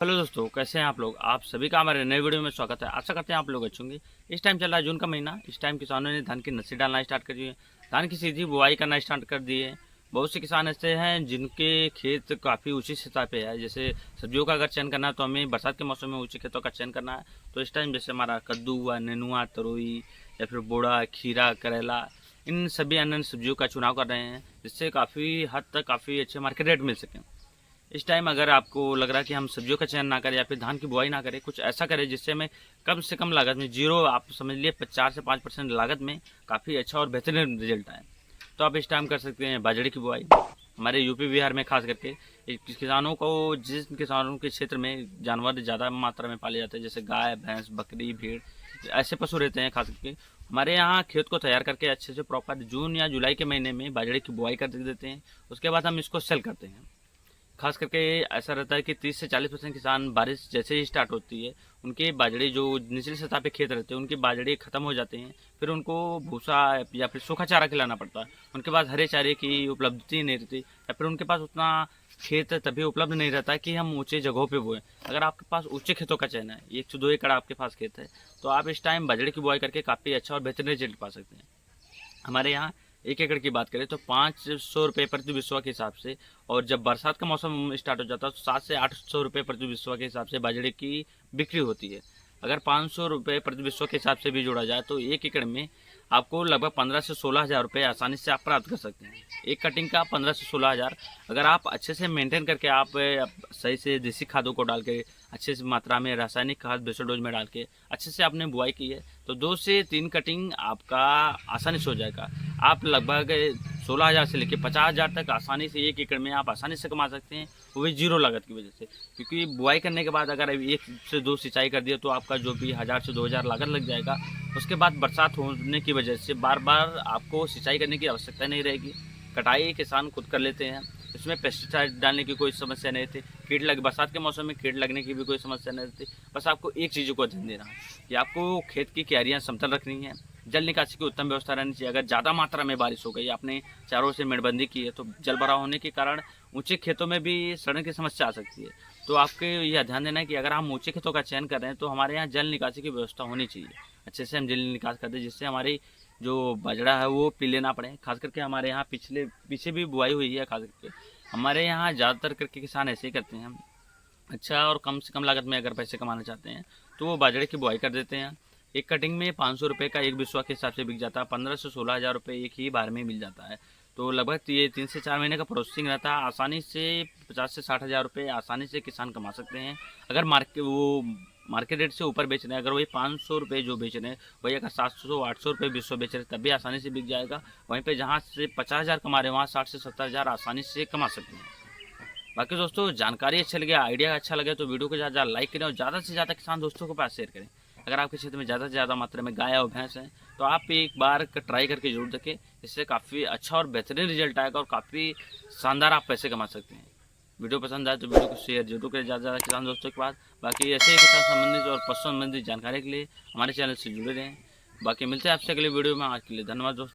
Hello दोस्तों, कैसे हैं आप लोग। आप सभी का हमारे नए वीडियो में स्वागत है। आशा करते हैं आप लोग अच्छे होंगे। इस टाइम चल रहा है जून का महीना। इस टाइम किसानों ने धान की नर्सरी डालना स्टार्ट कर दी है। धान की सीधी बुआई करना स्टार्ट कर दी है। बहुत से किसान ऐसे हैं जिनके खेत काफ़ी ऊंची सतह पे है। जैसे सब्जियों का अगर चयन करना है तो हमें बरसात के मौसम में ऊंचे खेतों का चयन करना है। तो इस टाइम जैसे हमारा कद्दू हुआ, नेनुआ, तरोई या फिर बोड़ा, खीरा, करेला, इन सभी अन्य सब्जियों का चुनाव कर रहे हैं, जिससे काफ़ी हद तक काफ़ी अच्छे मार्केट रेट मिल सकें। इस टाइम अगर आपको लग रहा है कि हम सब्जियों का चयन ना करें या फिर धान की बुआई ना करें, कुछ ऐसा करें जिससे हमें कम से कम लागत में, जीरो आप समझ लिए 4 से 5% लागत में काफ़ी अच्छा और बेहतरीन रिजल्ट आए, तो आप इस टाइम कर सकते हैं बाजरे की बुआई। हमारे यूपी बिहार में खास करके किसानों को, जिस किसानों के क्षेत्र में जानवर ज़्यादा मात्रा में पाले जाते हैं, जैसे गाय, भैंस, बकरी, भेड़, ऐसे पशु रहते हैं, खास करके हमारे यहाँ खेत को तैयार करके अच्छे से प्रॉपर जून या जुलाई के महीने में बाजरे की बुआई कर देते हैं। उसके बाद हम इसको सेल करते हैं। खास करके ऐसा रहता है कि 30 से 40% किसान बारिश जैसे ही स्टार्ट होती है, उनके बाजरे जो निचली सतह पे खेत रहते हैं, उनके बाजरे ख़त्म हो जाते हैं। फिर उनको भूसा या फिर सूखा चारा खिलाना पड़ता है। उनके पास हरे चारे की उपलब्धि नहीं रहती, या फिर उनके पास उतना खेत तभी उपलब्ध नहीं रहता है कि हम ऊंचे जगहों पे बोएं। अगर आपके पास ऊंचे खेतों का चयन है, 1 से 2 एकड़ आपके पास खेत है, तो आप इस टाइम बाजरे की बुआई करके काफ़ी अच्छा और बेहतरीन रिजल्ट पा सकते हैं। हमारे यहाँ 1 एकड़ की बात करें तो 500 रुपये प्रति बिस्वा के हिसाब से, और जब बरसात का मौसम स्टार्ट हो जाता है तो 7 से 800 रुपये प्रति बिस्वा के हिसाब से बाजरे की बिक्री होती है। अगर 500 रुपये प्रति बिस्वा के हिसाब से भी जोड़ा जाए तो 1 एकड़ में आपको लगभग 15 से 16 हज़ार रुपये आसानी से आप प्राप्त कर सकते हैं। एक कटिंग का 15 से 16 हज़ार, अगर आप अच्छे से मेंटेन करके, आप सही से देसी खादों को डाल के, अच्छे से मात्रा में रासायनिक खाद बेसर डोज में डाल के अच्छे से आपने बुआई की है, तो 2 से 3 कटिंग आपका आसानी से हो जाएगा। आप लगभग 16 हज़ार से लेकर 50 हज़ार तक आसानी से 1 एकड़ में आप आसानी से कमा सकते हैं, वो भी जीरो लागत की वजह से। क्योंकि बुआई करने के बाद अगर 1 से 2 सिंचाई कर दिया तो आपका जो भी 1000 से 2000 लागत लग जाएगा। उसके बाद बरसात होने की वजह से बार बार आपको सिंचाई करने की आवश्यकता नहीं रहेगी। कटाई किसान खुद कर लेते हैं, इसमें पेस्टिसाइड डालने की कोई समस्या नहीं थी। बरसात के मौसम में कीट लगने की भी कोई समस्या नहीं थी। बस आपको एक चीज़ों को ध्यान देना है कि आपको खेत की क्यारियाँ समतल रखनी है, जल निकासी की उत्तम व्यवस्था रहनी चाहिए। अगर ज़्यादा मात्रा में बारिश हो गई, आपने चारों से मेड़बंदी की है, तो जल भराव होने के कारण ऊंचे खेतों में भी सड़न की समस्या आ सकती है। तो आपके यह ध्यान देना है कि अगर हम ऊंचे खेतों का चयन कर रहे हैं तो हमारे यहाँ जल निकासी की व्यवस्था होनी चाहिए। अच्छे से हम जल निकास कर दें, जिससे हमारी जो बाजरा है वो पीले ना पड़े। खास करके हमारे यहाँ पीछे भी बुआई हुई है। खास करके हमारे यहाँ ज़्यादातर करके किसान ऐसे ही करते हैं। अच्छा और कम से कम लागत में अगर पैसे कमाना चाहते हैं तो वो बाजरे की बुआई कर देते हैं। एक कटिंग में 500 रुपये का एक बिस्वा के हिसाब से बिक जाता है। 15 से 16 हज़ार रुपये एक ही बार में मिल जाता है। तो लगभग ये 3 से 4 महीने का प्रोसेसिंग रहता है। आसानी से 50 से 60 हज़ार रुपये आसानी से किसान कमा सकते हैं। अगर मार्केट रेट से ऊपर बेच रहे हैं, अगर वही 500 रुपये जो बेच रहे हैं, वही अगर 700-800 रुपये बिस्वा बेच रहे हैं, तब भी आसानी से बिक जाएगा। वहीं पे जहाँ से 50 हज़ार कमा रहे हैं, वहाँ 60 से 70 हज़ार आसानी से कमा सकते हैं। बाकी दोस्तों, जानकारी अच्छा लगे, आइडिया अच्छा लगे तो वीडियो को ज़्यादा लाइक करें और ज़्यादा से ज़्यादा किसान दोस्तों के पास शेयर करें। अगर आपके क्षेत्र में ज़्यादा से ज़्यादा मात्रा में गाय और भैंस हैं तो आप एक बार ट्राई करके जरूर देखें। इससे काफ़ी अच्छा और बेहतरीन रिजल्ट आएगा और काफ़ी शानदार आप पैसे कमा सकते हैं। वीडियो पसंद आए तो वीडियो को शेयर जरूर करें ज़्यादा से ज़्यादा किसान दोस्तों के पास। बाकी ऐसे ही किसान संबंधित और पशु संबंधित जानकारी के लिए हमारे चैनल से जुड़े रहें। बाकी मिलते हैं आपसे अगले वीडियो में। आज के लिए धन्यवाद दोस्तों।